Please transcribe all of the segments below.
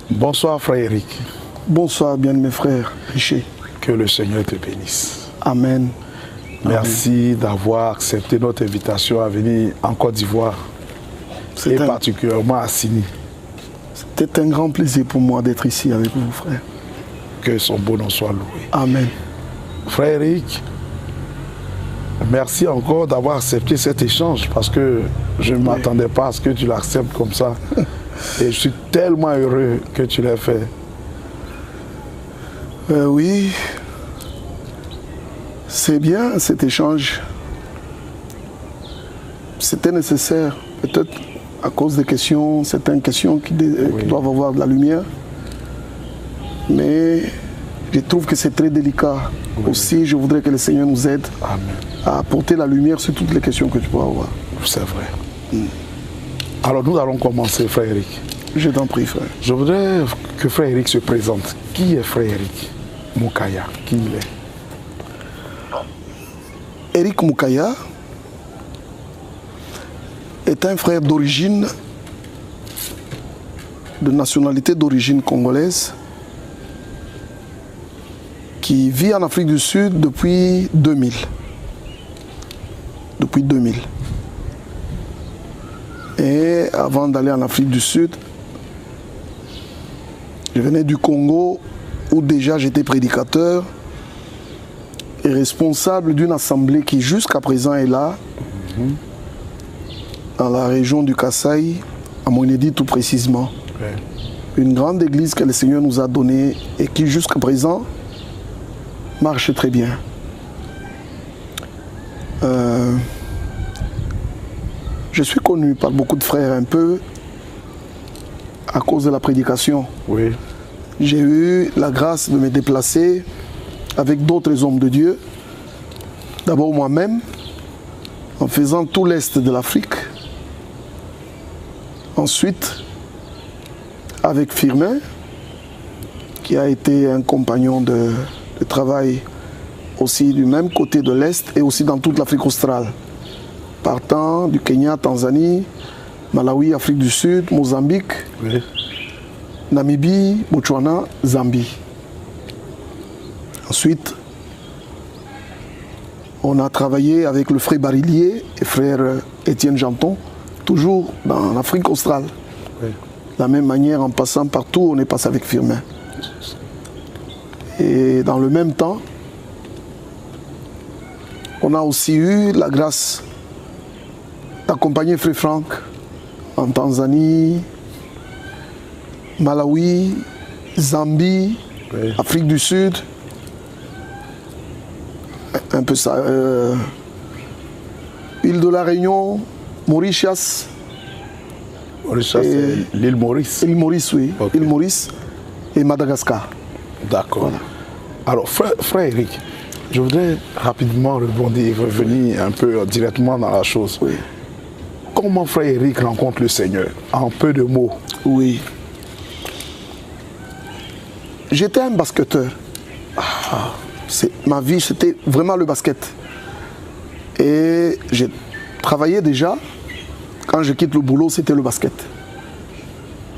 Bonsoir frère Eric. Bonsoir bien mes frères Richer. Que le Seigneur te bénisse. Amen. Merci d'avoir accepté notre invitation à venir en Côte d'Ivoire et particulièrement à Sini. C'était un grand plaisir pour moi d'être ici avec vous frère. Que son beau nom soit loué. Amen. Frère Eric, merci encore d'avoir accepté cet échange parce que je ne m'attendais pas à ce que tu l'acceptes comme ça. Et je suis tellement heureux que tu l'aies fait. Oui, c'est bien cet échange. C'était nécessaire, peut-être à cause des questions, certaines questions qui doivent avoir de la lumière. Mais je trouve que c'est très délicat. Aussi, je voudrais que le Seigneur nous aide à apporter la lumière sur toutes les questions que tu peux avoir. C'est vrai. Alors nous allons commencer, frère Eric. Je t'en prie, frère. Je voudrais que frère Eric se présente. Qui est frère Eric Moukaya? Qui il est? Eric Moukaya est un frère d'origine, de nationalité d'origine congolaise, qui vit en Afrique du Sud depuis 2000. Depuis 2000. Et avant d'aller en Afrique du Sud, je venais du Congo où déjà j'étais prédicateur et responsable d'une assemblée qui jusqu'à présent est là, dans la région du Kasaï, à Monédi tout précisément. Une grande église que le Seigneur nous a donnée et qui jusqu'à présent marche très bien. Je suis connu par beaucoup de frères un peu à cause de la prédication. Oui. J'ai eu la grâce de me déplacer avec d'autres hommes de Dieu. D'abord moi-même, en faisant tout l'Est de l'Afrique. Ensuite, avec Firmin, qui a été un compagnon de travail aussi du même côté de l'Est et aussi dans toute l'Afrique australe. Partant du Kenya, Tanzanie, Malawi, Afrique du Sud, Mozambique, Namibie, Botswana, Zambie. Ensuite, on a travaillé avec le frère Barillier et frère Étienne Janton, toujours dans l'Afrique australe. De la même manière, en passant partout, on est passé avec Firmin. Et dans le même temps, on a aussi eu la grâce d'accompagner Frère Franck en Tanzanie, Malawi, Zambie, Afrique du Sud, un peu ça, île de la Réunion, Mauritius. Mauritius, c'est l'île Maurice. L'île Maurice, oui. Okay. L'île Maurice et Madagascar. D'accord. Voilà. Alors, frère Eric, je voudrais rapidement rebondir, revenir un peu directement dans la chose. Oui. Comment frère Eric rencontre le Seigneur? En peu de mots. Oui. J'étais un basketteur. Ma vie, c'était vraiment le basket. Et j'ai travaillé déjà. Quand je quitte le boulot, c'était le basket.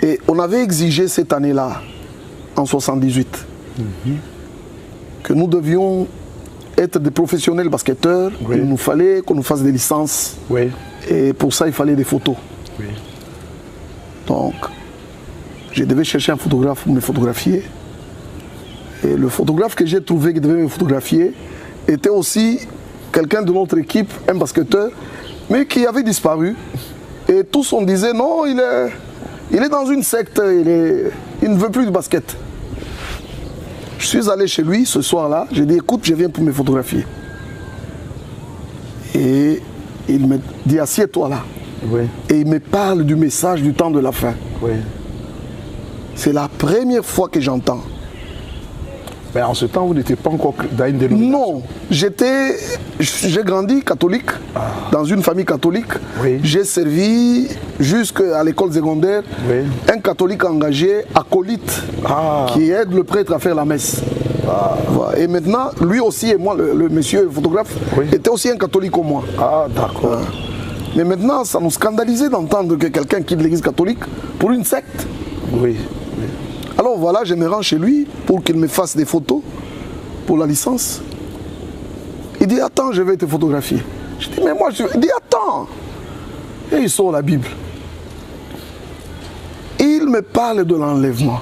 Et on avait exigé cette année-là, en 78, que nous devions être des professionnels basketteurs. Il nous fallait qu'on nous fasse des licences. Et pour ça, il fallait des photos. Donc, je devais chercher un photographe pour me photographier. Et le photographe que j'ai trouvé qui devait me photographier était aussi quelqu'un de notre équipe, un basketteur, mais qui avait disparu. Et tous on disait non, il est dans une secte, il ne veut plus de basket. Je suis allé chez lui ce soir-là, j'ai dit écoute, je viens pour me photographier. Et il me dit assieds-toi là. Et il me parle du message du temps de la fin. C'est la première fois que j'entends. Mais en ce temps, vous n'étiez pas encore dans une dénomination? Non, j'ai grandi catholique, dans une famille catholique. J'ai servi jusqu'à l'école secondaire un catholique engagé, acolyte, qui aide le prêtre à faire la messe. Voilà. Et maintenant, lui aussi et moi, le monsieur photographe, était aussi un catholique comme moi. D'accord. Mais maintenant, ça nous scandalisait d'entendre que quelqu'un quitte l'église catholique pour une secte. Alors voilà, je me rends chez lui pour qu'il me fasse des photos pour la licence. Il dit, attends, je vais te photographier. Je dis, mais moi, il dit, attends. Et il sort la Bible. Il me parle de l'enlèvement.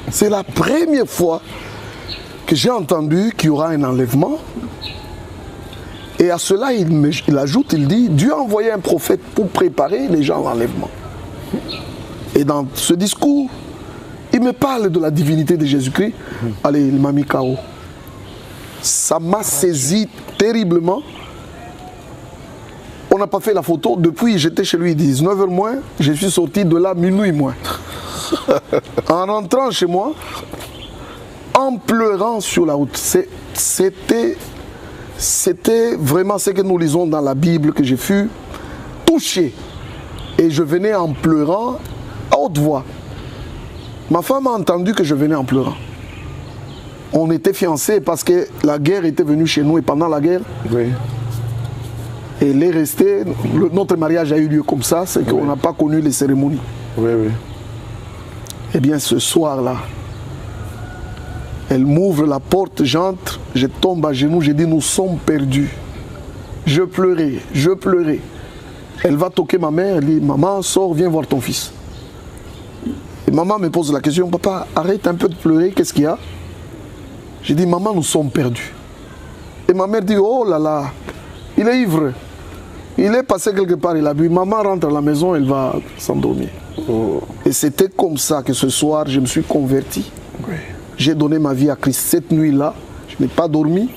C'est la première fois que j'ai entendu qu'il y aura un enlèvement. Et à cela, il ajoute, il dit, Dieu a envoyé un prophète pour préparer les gens à l'enlèvement. Et dans ce discours, il me parle de la divinité de Jésus-Christ. Allez, il m'a mis KO. Ça m'a saisi terriblement. On n'a pas fait la photo. Depuis, j'étais chez lui 19h moins. Je suis sorti de là minuit moins. En rentrant chez moi, en pleurant sur la route. C'était vraiment ce que nous lisons dans la Bible, que j'ai fui touché. Et je venais en pleurant à haute voix. Ma femme a entendu que je venais en pleurant. On était fiancés parce que la guerre était venue chez nous et pendant la guerre, oui. Elle est restée. Notre mariage a eu lieu comme ça, c'est qu'on n'a pas connu les cérémonies. Oui, oui. Eh bien, ce soir-là, elle m'ouvre la porte, j'entre, je tombe à genoux, je dis, nous sommes perdus. Je pleurais, je pleurais. Elle va toquer ma mère, elle dit, maman, sors, viens voir ton fils. Et maman me pose la question, papa, arrête un peu de pleurer, qu'est-ce qu'il y a? J'ai dit, maman, nous sommes perdus. Et ma mère dit, oh là là, il est ivre. Il est passé quelque part, il a bu. Maman rentre à la maison, elle va s'endormir. Oh. Et c'était comme ça que ce soir, je me suis converti. Oui. J'ai donné ma vie à Christ. Cette nuit-là, je n'ai pas dormi.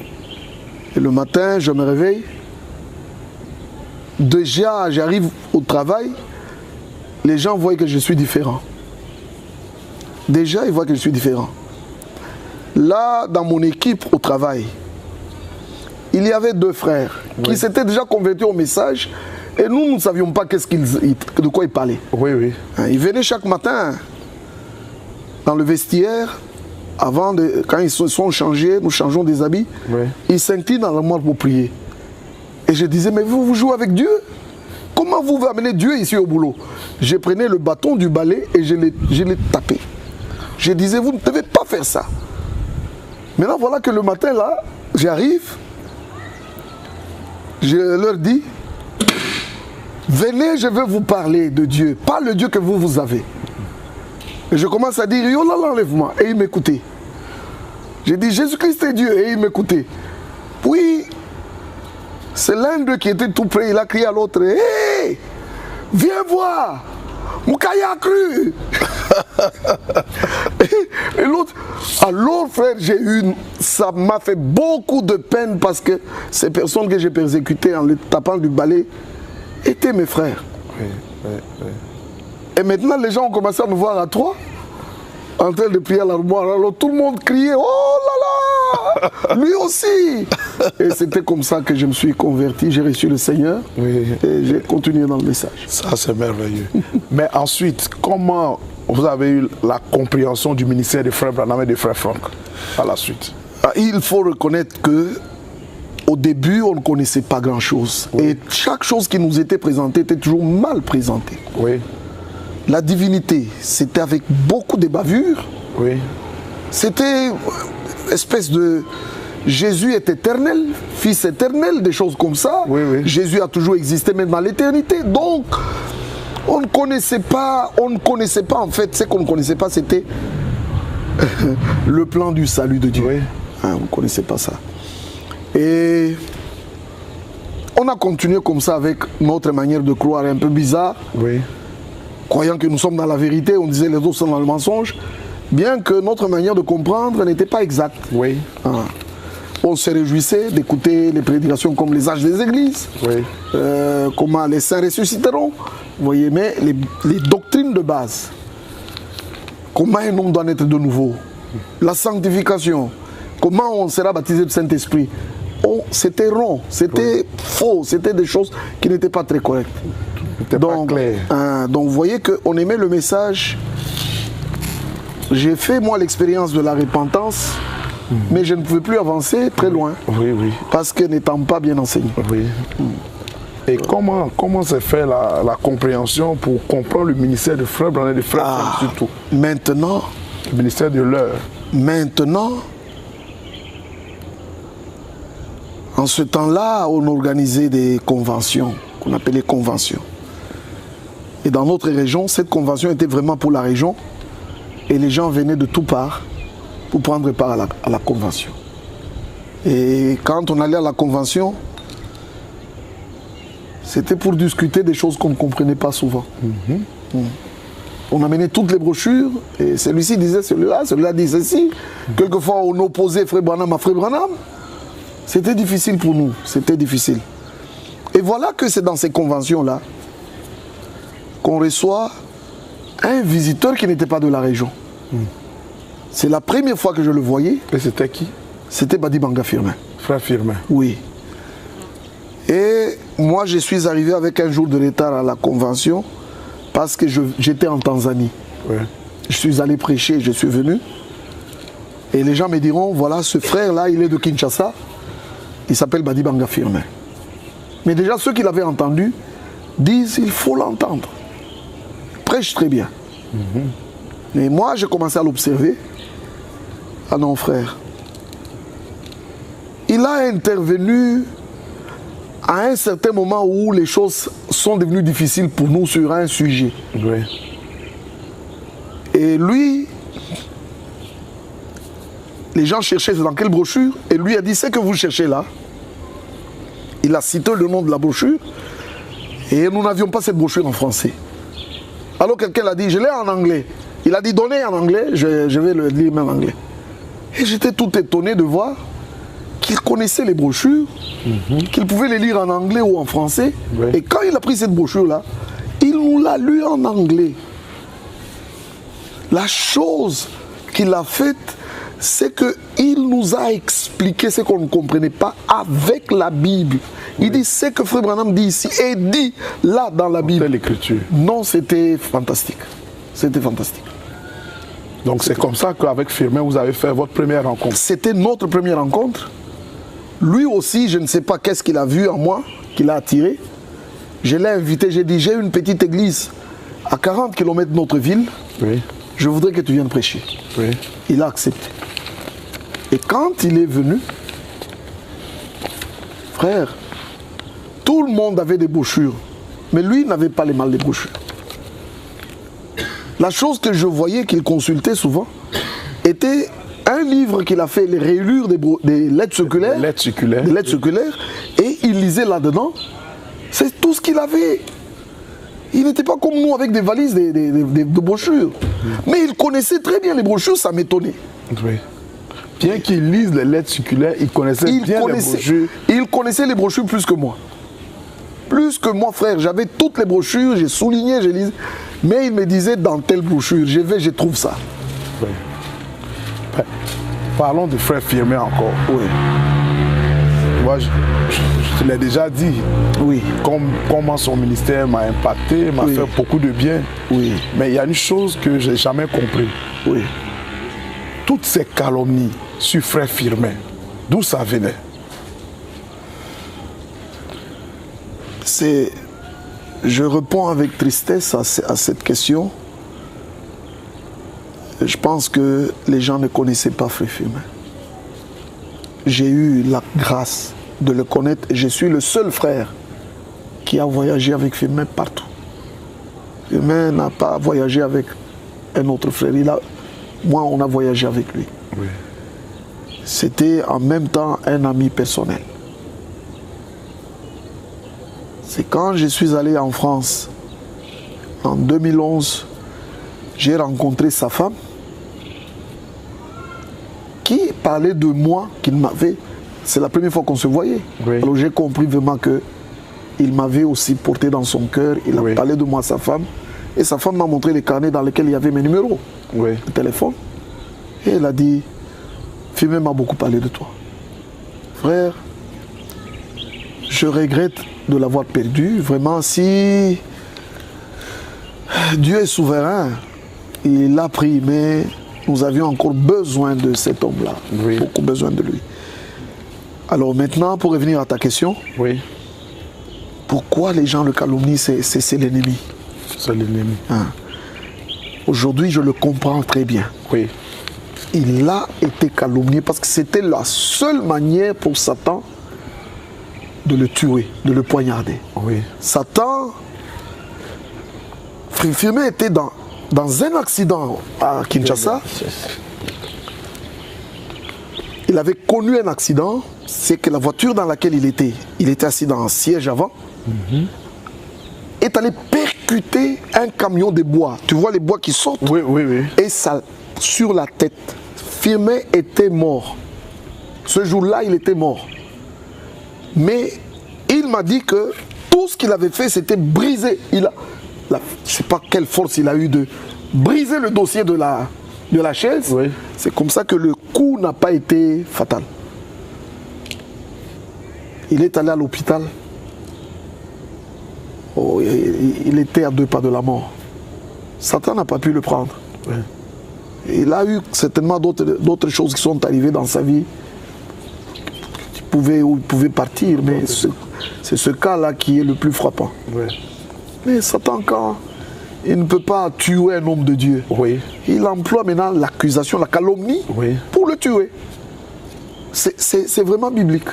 Et le matin, je me réveille. Déjà, j'arrive au travail. Les gens voient que je suis différent. Déjà, ils voient que je suis différent. Là, dans mon équipe au travail, il y avait deux frères qui s'étaient déjà convertis au message et nous ne savions pas de quoi ils parlaient. Oui, oui. Ils venaient chaque matin dans le vestiaire, quand ils se sont changés, nous changeons des habits, ils s'inclinent dans l'armoire pour prier. Et je disais, mais vous jouez avec Dieu? Comment vous amenez Dieu ici au boulot? Je prenais le bâton du balai et je l'ai tapé. Je disais, vous ne devez pas faire ça. Maintenant, voilà que le matin, là, j'arrive, je leur dis, venez, je vais vous parler de Dieu, pas le Dieu que vous avez. Et je commence à dire, oh là l'enlèvement, et ils m'écoutaient. J'ai dit, Jésus-Christ est Dieu, et ils m'écoutaient. Puis, c'est l'un d'eux qui était tout près, il a crié à l'autre, hé, viens voir, Moukaya a cru. Et l'autre, alors frère, ça m'a fait beaucoup de peine parce que ces personnes que j'ai persécutées en les tapant du balai étaient mes frères. Oui, oui, oui. Et maintenant les gens ont commencé à me voir à trois en train de prier à l'armoire. Alors tout le monde criait, oh là là, lui aussi. Et c'était comme ça que je me suis converti, j'ai reçu le Seigneur et j'ai continué dans le message. Ça c'est merveilleux. Mais ensuite, comment vous avez eu la compréhension du ministère des frères Branham et des frères Franck à la suite? Il faut reconnaître que au début, on ne connaissait pas grand-chose. Et chaque chose qui nous était présentée était toujours mal présentée. Oui. La divinité, c'était avec beaucoup de bavures. Oui. C'était une espèce de... Jésus est éternel, Fils éternel, des choses comme ça. Oui, oui. Jésus a toujours existé même dans l'éternité. Donc, on ne connaissait pas en fait, ce qu'on ne connaissait pas, c'était le plan du salut de Dieu. Oui. On ne connaissait pas ça. Et on a continué comme ça avec notre manière de croire un peu bizarre. Oui. Croyant que nous sommes dans la vérité, on disait les autres sont dans le mensonge, bien que notre manière de comprendre n'était pas exacte. Oui. On se réjouissait d'écouter les prédications comme les âges des églises, comment les saints ressusciteront, vous voyez, mais les doctrines de base, comment un homme doit naître de nouveau, la sanctification, comment on sera baptisé du Saint-Esprit, c'était rond, c'était faux, c'était des choses qui n'étaient pas très correctes. Donc vous voyez qu'on aimait le message. J'ai fait moi l'expérience de la repentance, mais je ne pouvais plus avancer très loin. Oui, oui. Parce que n'étant pas bien enseigné. Oui. Et comment s'est fait la compréhension pour comprendre le ministère de Frère Branham et de Frère Frank surtout? Maintenant, le ministère de l'heure. Maintenant, en ce temps-là, on organisait des conventions, qu'on appelait conventions. Et dans notre région, cette convention était vraiment pour la région. Et les gens venaient de toutes parts pour prendre part à la convention. Et quand on allait à la convention, c'était pour discuter des choses qu'on ne comprenait pas souvent. On amenait toutes les brochures, et celui-ci disait celui-là dit ceci. Quelquefois, on opposait Frère Branham à Frère Branham. C'était difficile pour nous, c'était difficile. Et voilà que c'est dans ces conventions-là qu'on reçoit un visiteur qui n'était pas de la région. C'est la première fois que je le voyais. Et c'était qui? C'était Badi Banga Firmin. Frère Firmin. Oui. Et moi, je suis arrivé avec un jour de retard à la convention parce que j'étais en Tanzanie. Oui. Je suis allé prêcher, je suis venu. Et les gens me diront, voilà, ce frère-là, il est de Kinshasa. Il s'appelle Badi Banga Firmin. Mais déjà, ceux qui l'avaient entendu disent, il faut l'entendre. Il prêche très bien. Et moi, j'ai commencé à l'observer. Ah non, frère. Il a intervenu à un certain moment où les choses sont devenues difficiles pour nous sur un sujet. Oui. Et lui, les gens cherchaient dans quelle brochure, et lui a dit, c'est que vous cherchez là. Il a cité le nom de la brochure, et nous n'avions pas cette brochure en français. Alors quelqu'un l'a dit, je l'ai en anglais. Il a dit, donnez en anglais, je vais le lire même en anglais. Et j'étais tout étonné de voir qu'il connaissait les brochures, qu'il pouvait les lire en anglais ou en français. Oui. Et quand il a pris cette brochure-là, il nous l'a lu en anglais. La chose qu'il a faite, c'est qu'il nous a expliqué ce qu'on ne comprenait pas avec la Bible. Il dit ce que Frère Branham dit ici et dit là dans la Bible. C'était l'écriture. Non, c'était fantastique. C'était fantastique. Donc c'est comme ça qu'avec Firmin, vous avez fait votre première rencontre. C'était notre première rencontre. Lui aussi, je ne sais pas qu'est-ce qu'il a vu en moi, qui l'a attiré. Je l'ai invité, j'ai dit, j'ai une petite église à 40 km de notre ville. Oui. Je voudrais que tu viennes prêcher. Oui. Il a accepté. Et quand il est venu, frère, tout le monde avait des brochures, mais lui n'avait pas les mal des brochures. La chose que je voyais qu'il consultait souvent était un livre qu'il a fait, les rayures des lettres circulaires. Des lettres circulaires. Des lettres circulaires, et il lisait là-dedans. C'est tout ce qu'il avait. Il n'était pas comme nous avec des valises de brochures. Mais il connaissait très bien les brochures, ça m'étonnait. Oui. Bien qu'il lise les lettres circulaires, il connaissait bien les brochures. Il connaissait les brochures plus que moi. Plus que moi, frère. J'avais toutes les brochures, j'ai souligné, j'ai lisé. Mais il me disait dans telle brochure, je trouve ça. Oui. Parlons de Frère Firmin encore. Oui. Moi, je te l'ai déjà dit. Oui. Comment son ministère m'a impacté, m'a fait beaucoup de bien. Oui. Mais il y a une chose que je n'ai jamais compris. Oui. Toutes ces calomnies sur Frère Firmin, d'où ça venait? Je réponds avec tristesse à cette question. Je pense que les gens ne connaissaient pas Frère Firmin. J'ai eu la grâce de le connaître. Je suis le seul frère qui a voyagé avec Firmin partout. Firmin n'a pas voyagé avec un autre frère. Moi, on a voyagé avec lui. Oui. C'était en même temps un ami personnel. C'est quand je suis allé en France, en 2011, j'ai rencontré sa femme qui parlait de moi, qu'il m'avait. C'est la première fois qu'on se voyait. Oui. Alors j'ai compris vraiment qu'il m'avait aussi porté dans son cœur. Il a parlé de moi à sa femme. Et sa femme m'a montré les carnets dans lesquels il y avait mes numéros de téléphone. Et elle a dit, Firmin m'a beaucoup parlé de toi. Frère, je regrette de l'avoir perdu. Vraiment, si Dieu est souverain, il l'a pris, mais nous avions encore besoin de cet homme-là. Oui. Beaucoup besoin de lui. Alors maintenant, pour revenir à ta question, oui. Pourquoi les gens le calomnient? C'est l'ennemi. C'est l'ennemi. Hein. Aujourd'hui, je le comprends très bien. Oui. Il a été calomnié parce que c'était la seule manière pour Satan de le tuer, de le poignarder. Oui. Satan, Firmin était dans un accident à Kinshasa. Il avait connu un accident, c'est que la voiture dans laquelle il était assis dans un siège avant, est allé percuter un camion de bois. Tu vois les bois qui sortent? Oui, oui, oui. Et ça, sur la tête. Firmin était mort. Ce jour-là, il était mort. Mais il m'a dit que tout ce qu'il avait fait, c'était briser. Je ne sais pas quelle force il a eu de briser le dossier de la chaise. Oui. C'est comme ça que le coup n'a pas été fatal. Il est allé à l'hôpital. Oh, il était à 2 pas de la mort. Satan n'a pas pu le prendre. Oui. Il a eu certainement d'autres choses qui sont arrivées dans sa vie. Il pouvait partir, mais c'est ce cas-là qui est le plus frappant. Oui. Mais Satan, quand il ne peut pas tuer un homme de Dieu, Oui. il emploie maintenant l'accusation, la calomnie, Oui. pour le tuer. C'est vraiment biblique.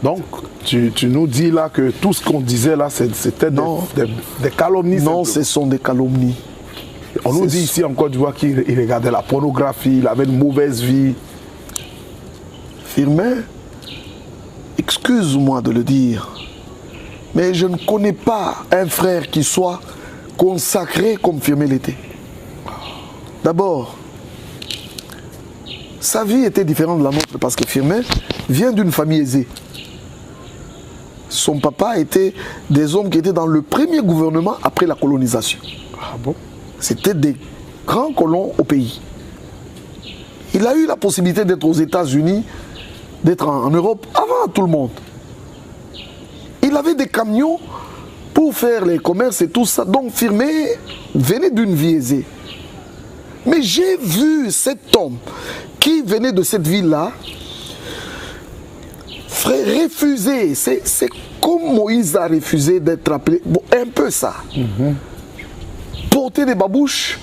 Donc, tu nous dis là que tout ce qu'on disait là, c'était des calomnies. Non, ce sont des calomnies. On nous dit ici en Côte d'Ivoire qu'il regardait la pornographie, il avait une mauvaise vie. Firmin, excuse-moi de le dire, mais je ne connais pas un frère qui soit consacré comme Firmin l'était. D'abord, sa vie était différente de la nôtre parce que Firmin vient d'une famille aisée. Son papa était des hommes qui étaient dans le premier gouvernement après la colonisation. Ah bon? C'était des grands colons au pays. Il a eu la possibilité d'être aux États-Unis, d'être en Europe avant tout le monde. Il avait des camions pour faire les commerces et tout ça. Donc Firmin venait d'une vie aisée. Mais j'ai vu cet homme qui venait de cette ville-là, frère, refuser. C'est comme Moïse a refusé d'être appelé. Bon, un peu ça. Porter des babouches,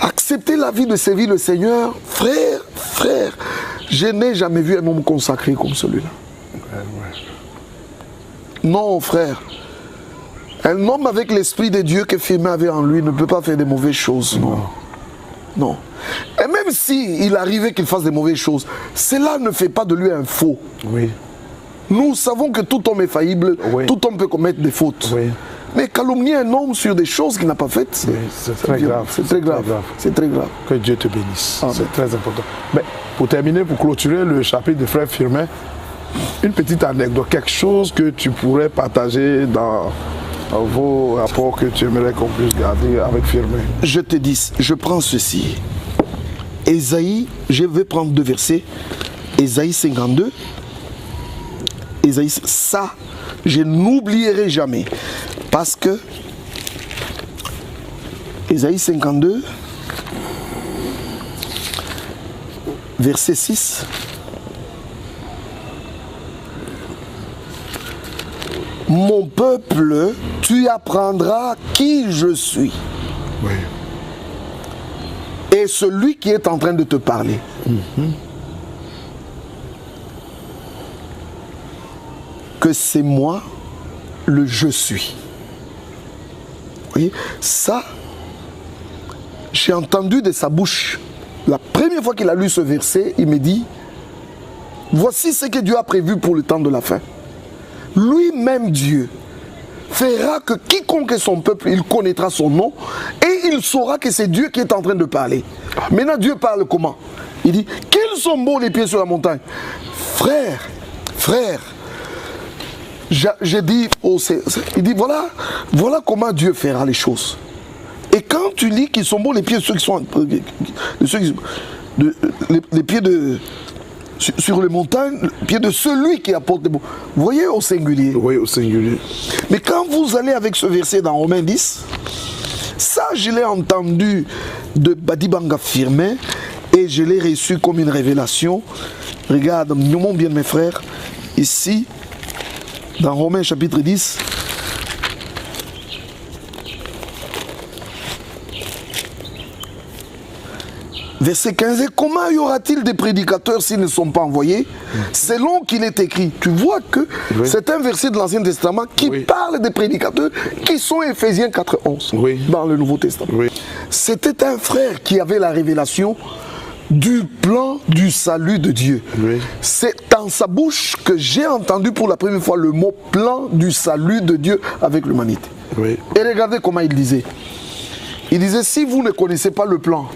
accepter la vie de servir le Seigneur. Frère, je n'ai jamais vu un homme consacré comme celui-là. Non, frère. Un homme avec l'esprit de Dieu que Firmin avait en lui ne peut pas faire de mauvaises choses. Non. Non. Et même s'il arrivait qu'il fasse de mauvaises choses, cela ne fait pas de lui un faux. Oui. Nous savons que tout homme est faillible, Oui. tout homme peut commettre des fautes. Oui. Mais calomnier un homme sur des choses qu'il n'a pas faites, c'est très grave. C'est très grave. C'est très grave. Que Dieu te bénisse. Amen. C'est très important. Mais pour terminer, pour clôturer le chapitre de Frère Firmin, une petite anecdote, quelque chose que tu pourrais partager dans vos rapports que tu aimerais qu'on puisse garder avec Firmin. Je te dis, je prends ceci. Ésaïe, je vais prendre 2 versets. Ésaïe 52. Ésaïe, ça, je n'oublierai jamais. Parce que Ésaïe 52, verset 6. Mon peuple, tu apprendras qui je suis. Oui. Et celui qui est en train de te parler. Que c'est moi, le je suis. Vous voyez, ça, j'ai entendu de sa bouche. La première fois qu'il a lu ce verset, il me dit, voici ce que Dieu a prévu pour le temps de la fin. Lui-même Dieu fera que quiconque est son peuple, il connaîtra son nom et il saura que c'est Dieu qui est en train de parler. Maintenant Dieu parle comment? Il dit, qu'ils sont beaux les pieds sur la montagne. Frère, j'ai dit, il dit, voilà comment Dieu fera les choses. Et quand tu lis qu'ils sont beaux les pieds de ceux qui sont, les pieds de sur les montagnes, les pieds de celui qui apporte les mots. Vous voyez au singulier. Oui, au singulier. Mais quand vous allez avec ce verset dans Romains 10, ça je l'ai entendu de Badibanga Firmin et je l'ai reçu comme une révélation. Regarde, mon bien mes frères, ici, Dans Romains chapitre 10, verset 15, et comment y aura-t-il des prédicateurs s'ils ne sont pas envoyés? Selon qu'il est écrit. Tu vois que c'est un verset de l'Ancien Testament qui parle des prédicateurs qui sont Éphésiens 4:11 dans le Nouveau Testament. C'était un frère qui avait la révélation du plan du salut de Dieu. C'est dans sa bouche que j'ai entendu pour la première fois le mot plan du salut de Dieu avec l'humanité. Et regardez comment il disait. Il disait, si vous ne connaissez pas le plan,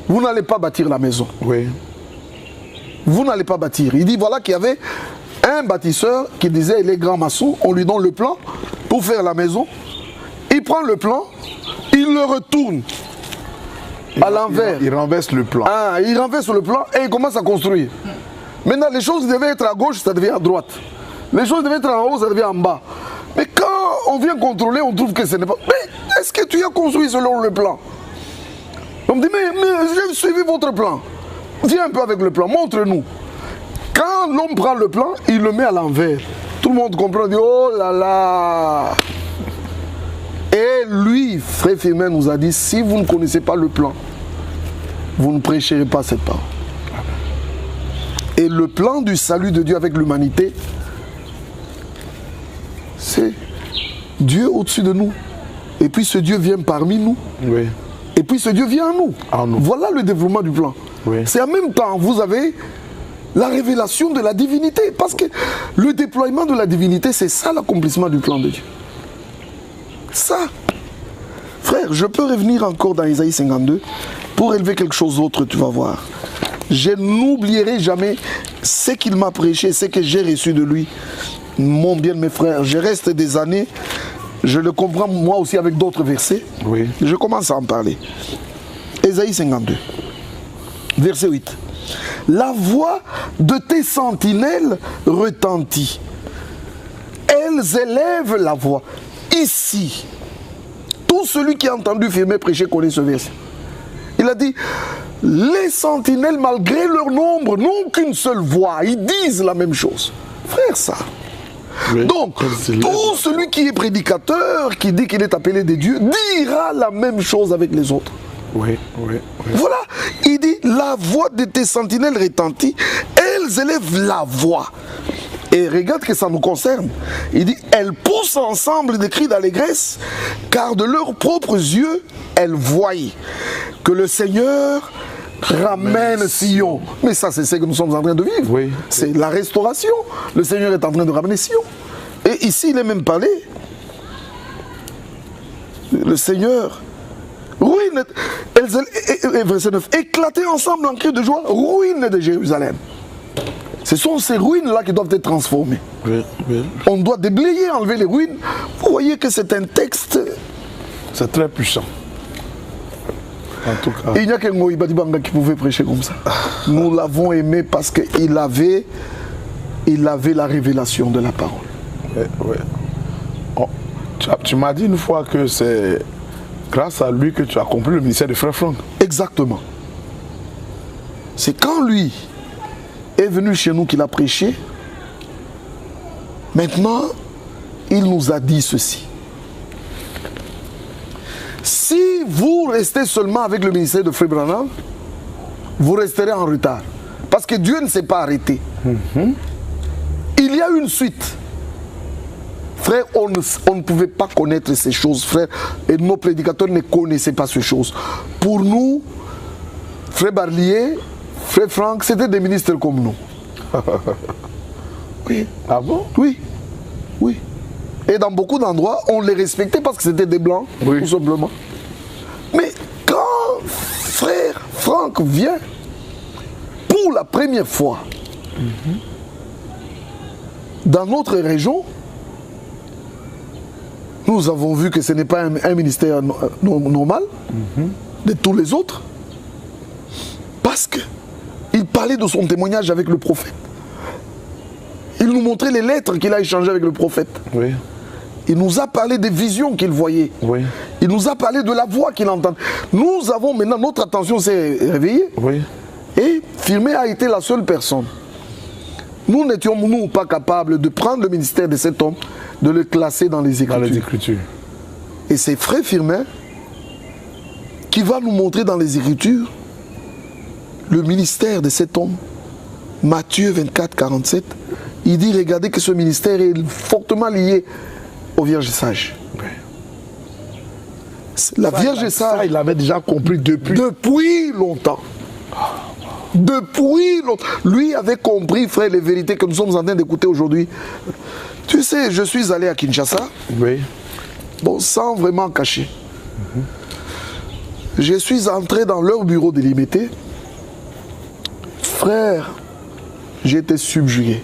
vous n'allez pas bâtir la maison. Vous n'allez pas bâtir. Il dit, voilà qu'il y avait un bâtisseur qui disait, il est grand maçon, on lui donne le plan pour faire la maison. Il prend le plan, il le retourne à l'envers. Il renverse le plan. Il renverse le plan et il commence à construire. Maintenant, les choses devaient être à gauche, ça devient à droite. Les choses devaient être en haut, ça devient en bas. Mais quand on vient contrôler, on trouve que ce n'est pas... Mais est-ce que tu as construit selon le plan? On me dit, mais j'ai suivi votre plan. Viens un peu avec le plan, montre-nous. Quand l'homme prend le plan, il le met à l'envers. Tout le monde comprend, dit, oh là là. Et lui, frère Firmin nous a dit, si vous ne connaissez pas le plan, vous ne prêcherez pas cette parole. Et le plan du salut de Dieu avec l'humanité, c'est Dieu au-dessus de nous. Et puis ce Dieu vient parmi nous. Et puis ce Dieu vient en nous. Voilà le développement du plan. C'est en même temps, vous avez la révélation de la divinité. Parce que le déploiement de la divinité, c'est ça l'accomplissement du plan de Dieu. Ça. Frère, je peux revenir encore dans Isaïe 52 pour élever quelque chose d'autre, tu vas voir. Je n'oublierai jamais ce qu'il m'a prêché, ce que j'ai reçu de lui. Mon bien, mes frères, je reste des années, je le comprends moi aussi avec d'autres versets. Je commence à en parler. Isaïe 52, verset 8. La voix de tes sentinelles retentit. Elles élèvent la voix. Ici, tout celui qui a entendu Firmin prêcher connaît ce verset. Il a dit, les sentinelles, malgré leur nombre, n'ont qu'une seule voix. Ils disent la même chose. Frère, ça. Donc, tout celui qui est prédicateur, qui dit qu'il est appelé de Dieu, dira la même chose avec les autres. Voilà. Il dit, la voix de tes sentinelles retentit, elles élèvent la voix. Et regarde que ça nous concerne. Il dit, elles poussent ensemble des cris d'allégresse, car de leurs propres yeux, elles voient que le Seigneur ramène Sion. Mais ça, c'est ce que nous sommes en train de vivre. C'est la restauration. Le Seigneur est en train de ramener Sion. Et ici, il est même parlé. Le Seigneur ruine, verset 9, éclater ensemble en cris de joie, ruine de Jérusalem. Ce sont ces ruines-là qui doivent être transformées. On doit déblayer, enlever les ruines. Vous voyez que c'est un texte... C'est très puissant. En tout cas. Il n'y a qu'un Moïba Dibanga qui pouvait prêcher comme ça. Nous l'avons aimé parce qu'il avait la révélation de la parole. Oh, tu m'as dit une fois que c'est grâce à lui que tu as compris le ministère de Frère Franck. Exactement. C'est quand lui est venu chez nous qu'il a prêché. Maintenant, il nous a dit ceci. Si vous restez seulement avec le ministère de Frère Branham, vous resterez en retard. Parce que Dieu ne s'est pas arrêté. Il y a une suite. Frère, on ne pouvait pas connaître ces choses, frère. Et nos prédicateurs ne connaissaient pas ces choses. Pour nous, Frère Barlier, Frère Franck, c'était des ministres comme nous. Oui. Ah bon? Oui. Oui. Et dans beaucoup d'endroits, on les respectait parce que c'était des blancs, tout simplement. Mais quand Frère Franck vient, pour la première fois, dans notre région, nous avons vu que ce n'est pas un ministère normal de tous les autres. Parce qu'il parlait de son témoignage avec le prophète. Il nous montrait les lettres qu'il a échangées avec le prophète. Il nous a parlé des visions qu'il voyait. Il nous a parlé de la voix qu'il entend. Nous avons maintenant, notre attention s'est réveillée. Et Firmin a été la seule personne nous n'étions nous pas capables de prendre le ministère de cet homme, de le classer dans les Écritures. Dans les Écritures. Et c'est Frère Firmin qui va nous montrer dans les Écritures le ministère de cet homme. Matthieu 24, 47, il dit, regardez que ce ministère est fortement lié aux Vierges sages. Oui. La Vierge sage, il l'avait déjà compris depuis longtemps. Depuis longtemps. Lui avait compris, frère, les vérités que nous sommes en train d'écouter aujourd'hui. Tu sais, je suis allé à Kinshasa, oui. bon, sans vraiment cacher. Je suis entré dans leur bureau délimité. Frère, j'étais subjugué.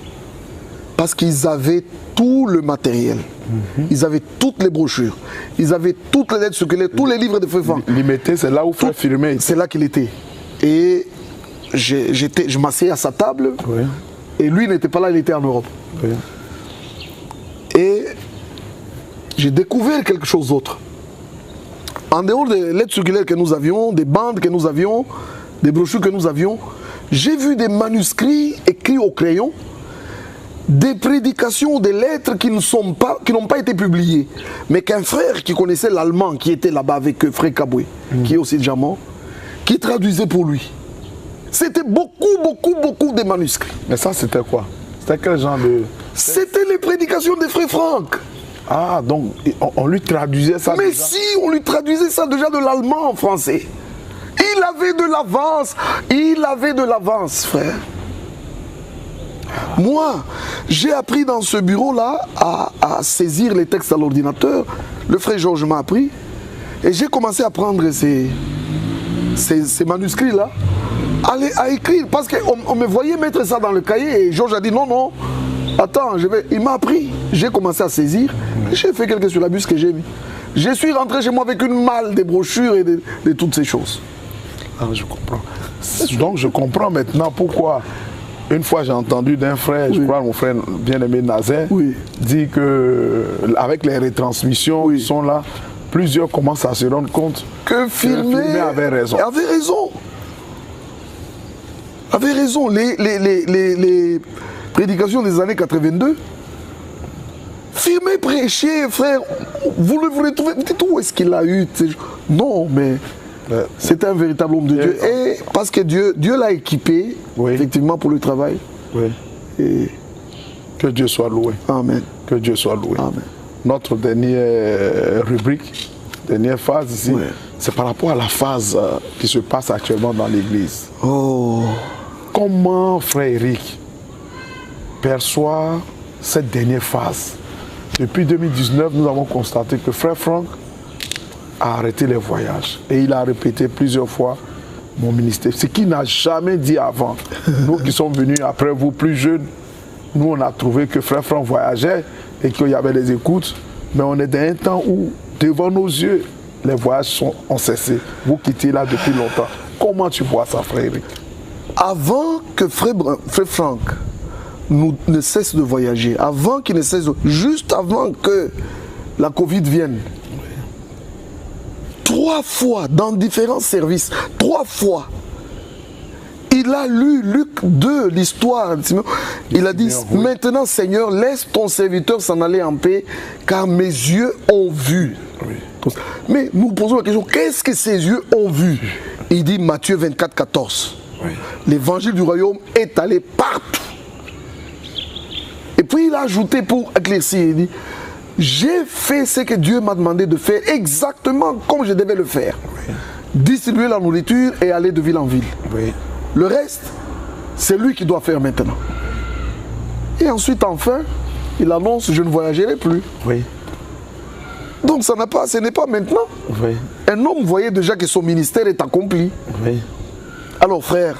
Parce qu'ils avaient tout le matériel. Ils avaient toutes les brochures. Ils avaient toutes les lettres circulaires, tous les livres de Frère Franck. Limité, c'est là où Frère Firmin était. C'est là qu'il était. Et je m'asseyais à sa table. Oui. Et lui n'était pas là, il était en Europe. Oui. Et j'ai découvert quelque chose d'autre. En dehors des lettres circulaires que nous avions, des bandes que nous avions, des brochures que nous avions, j'ai vu des manuscrits écrits au crayon, des prédications, des lettres qui n'ont pas été publiées, mais qu'un frère qui connaissait l'allemand, qui était là-bas avec Frère Kaboué, qui est aussi de Jamon, qui traduisait pour lui. C'était beaucoup de manuscrits. Mais ça, c'était quoi? C'était quel genre de... C'était les prédications de Frère Franck. Ah, donc on lui traduisait ça. Mais déjà. si, on lui traduisait ça déjà de l'allemand en français. Il avait de l'avance, frère. Moi, j'ai appris dans ce bureau-là à saisir les textes à l'ordinateur. Le frère Georges m'a appris. Et j'ai commencé à prendre ces manuscrits-là, à écrire. Parce qu'on me voyait mettre ça dans le cahier. Et Georges a dit non, attends, il m'a appris. J'ai commencé à saisir. J'ai fait quelques syllabus que j'ai mis. Je suis rentré chez moi avec une malle de brochures et de toutes ces choses. Ah, je comprends. Donc je comprends maintenant pourquoi, une fois j'ai entendu d'un frère, je crois mon frère bien-aimé Nazaire, dit que avec les retransmissions qui sont là, plusieurs commencent à se rendre compte que Firmin avait raison. Avait raison. Les prédications des années 82, Firmin prêchait, frère, vous le trouvez, dites où est-ce qu'il a eu? Non, mais c'est un véritable homme de Dieu. Et parce que Dieu l'a équipé, effectivement, pour le travail. Oui. Et que Dieu soit loué. Amen. Que Dieu soit loué. Amen. Notre dernière rubrique, dernière phase ici, c'est par rapport à la phase qui se passe actuellement dans l'Église. Oh. Comment Frère Eric perçoit cette dernière phase? Depuis 2019, nous avons constaté que Frère Franck a arrêté les voyages. Et il a répété plusieurs fois mon ministère. Ce qu'il n'a jamais dit avant. Nous qui sommes venus après vous, plus jeunes, nous on a trouvé que Frère Franck voyageait et qu'il y avait des écoutes. Mais on est dans un temps où, devant nos yeux, les voyages ont cessé. Vous qui étiez là depuis longtemps. Comment tu vois ça, Frère Eric? Avant que Frère Franck ne cesse de voyager, avant qu'il ne cesse juste avant que la Covid vienne, 3 fois dans différents services, 3 fois, il a lu Luc 2, l'histoire. Il a dit, maintenant Seigneur, laisse ton serviteur s'en aller en paix, car mes yeux ont vu. Oui. Mais nous posons la question, qu'est-ce que ses yeux ont vu? Il dit Matthieu 24, 14. Oui. L'évangile du royaume est allé partout. Et puis il a ajouté pour éclaircir, il dit, j'ai fait ce que Dieu m'a demandé de faire exactement comme je devais le faire. Oui. Distribuer la nourriture et aller de ville en ville. Oui. Le reste, c'est lui qui doit faire maintenant. Et ensuite, enfin, il annonce, je ne voyagerai plus. Oui. Donc ce n'est pas maintenant. Oui. Un homme voyait déjà que son ministère est accompli. Oui. Alors frère,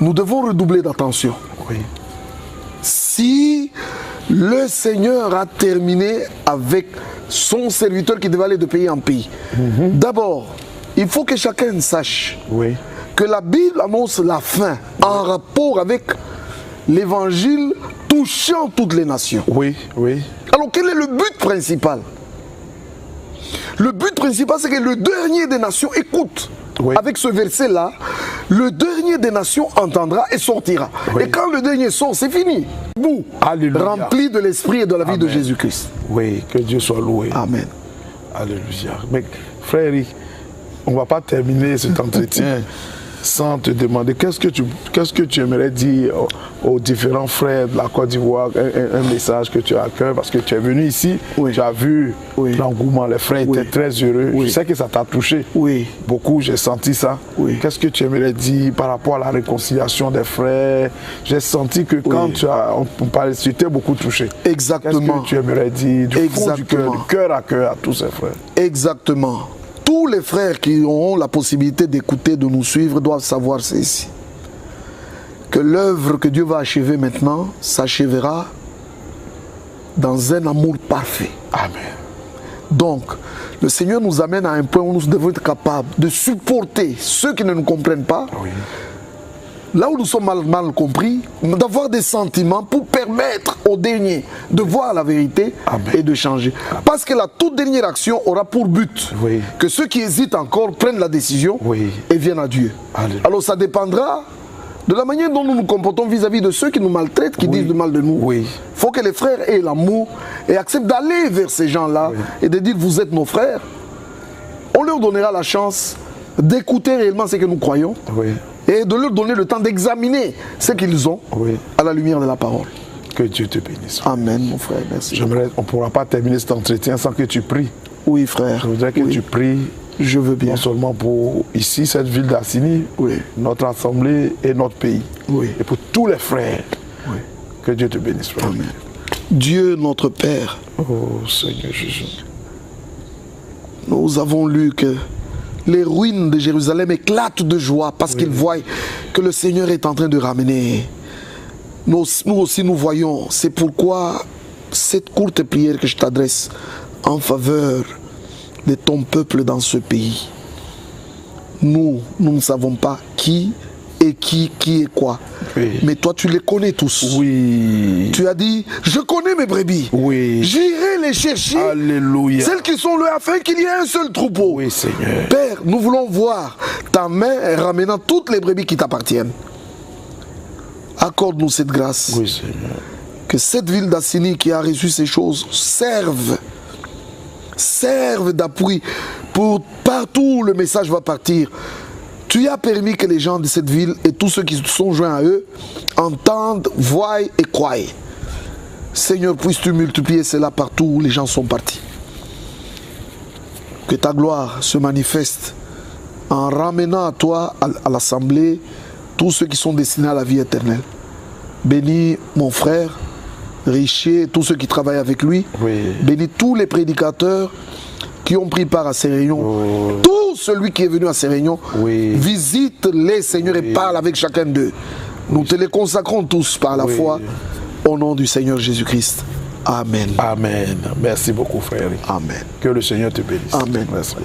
nous devons redoubler d'attention. Oui. Si le Seigneur a terminé avec son serviteur qui devait aller de pays en pays, d'abord, il faut que chacun sache que la Bible annonce la fin en rapport avec l'évangile touchant toutes les nations. Oui, oui. Alors quel est le but principal? Le but principal, c'est que le dernier des nations écoute. Oui. Avec ce verset-là, le dernier des nations entendra et sortira. Oui. Et quand le dernier sort, c'est fini. Vous, Alléluia. rempli de l'esprit et de la vie de Jésus-Christ. Oui, que Dieu soit loué. Amen. Alléluia. Mais frère Eric, on ne va pas terminer cet entretien sans te demander qu'est-ce que tu aimerais dire aux différents frères de la Côte d'Ivoire, un message que tu as à cœur, parce que tu es venu ici, tu as vu l'engouement, les frères étaient très heureux. Je sais que ça t'a touché. Beaucoup, j'ai senti ça. Qu'est-ce que tu aimerais dire par rapport à la réconciliation des frères? J'ai senti que quand on parlait, tu étais beaucoup touché. Exactement. Qu'est-ce que tu aimerais dire du fond du cœur à cœur à tous ces frères? Exactement. Tous les frères qui auront la possibilité d'écouter, de nous suivre, doivent savoir ceci. Que l'œuvre que Dieu va achever maintenant s'achèvera dans un amour parfait. Amen. Donc, le Seigneur nous amène à un point où nous devons être capables de supporter ceux qui ne nous comprennent pas. Là où nous sommes mal compris, d'avoir des sentiments pour permettre aux derniers de voir la vérité et de changer. Parce que la toute dernière action aura pour but que ceux qui hésitent encore prennent la décision et viennent à Dieu. Alors ça dépendra de la manière dont nous nous comportons vis-à-vis de ceux qui nous maltraitent, qui disent du mal de nous. Il faut que les frères aient l'amour et acceptent d'aller vers ces gens-là et de dire vous êtes nos frères. On leur donnera la chance d'écouter réellement ce que nous croyons. Et de leur donner le temps d'examiner ce qu'ils ont à la lumière de la parole. Que Dieu te bénisse. Amen, mon frère, merci. On ne pourra pas terminer cet entretien sans que tu pries. Oui, frère. Je voudrais que tu pries. Je veux bien. Non seulement pour ici, cette ville d'Assini, notre assemblée et notre pays. Et pour tous les frères. Que Dieu te bénisse, frère. Amen. Dieu, notre Père. Oh, Seigneur Jésus. Nous avons lu que les ruines de Jérusalem éclatent de joie parce qu'ils voient que le Seigneur est en train de ramener. Nous aussi nous voyons. C'est pourquoi cette courte prière que je t'adresse en faveur de ton peuple dans ce pays. Nous ne savons pas qui est quoi. Mais toi, tu les connais tous. Tu as dit, je connais mes brebis. J'irai les chercher. Alléluia. Celles qui sont là afin qu'il y ait un seul troupeau. Seigneur. Père, nous voulons voir ta main ramenant toutes les brebis qui t'appartiennent. Accorde-nous cette grâce. Seigneur. Que cette ville d'Assini qui a reçu ces choses serve d'appui pour partout où le message va partir. Tu as permis que les gens de cette ville et tous ceux qui sont joints à eux entendent, voient et croient. Seigneur, puisses-tu multiplier cela partout où les gens sont partis. Que ta gloire se manifeste en ramenant à toi, à l'assemblée, tous ceux qui sont destinés à la vie éternelle. Bénis mon frère, Richer, tous ceux qui travaillent avec lui. Bénis tous les prédicateurs qui ont pris part à ces réunions. Tout celui qui est venu à ces réunions, visite-les, Seigneur, et parle avec chacun d'eux. Nous te les consacrons tous par la foi, au nom du Seigneur Jésus-Christ. Amen. Amen. Merci beaucoup, frère. Amen. Que le Seigneur te bénisse. Amen. Merci.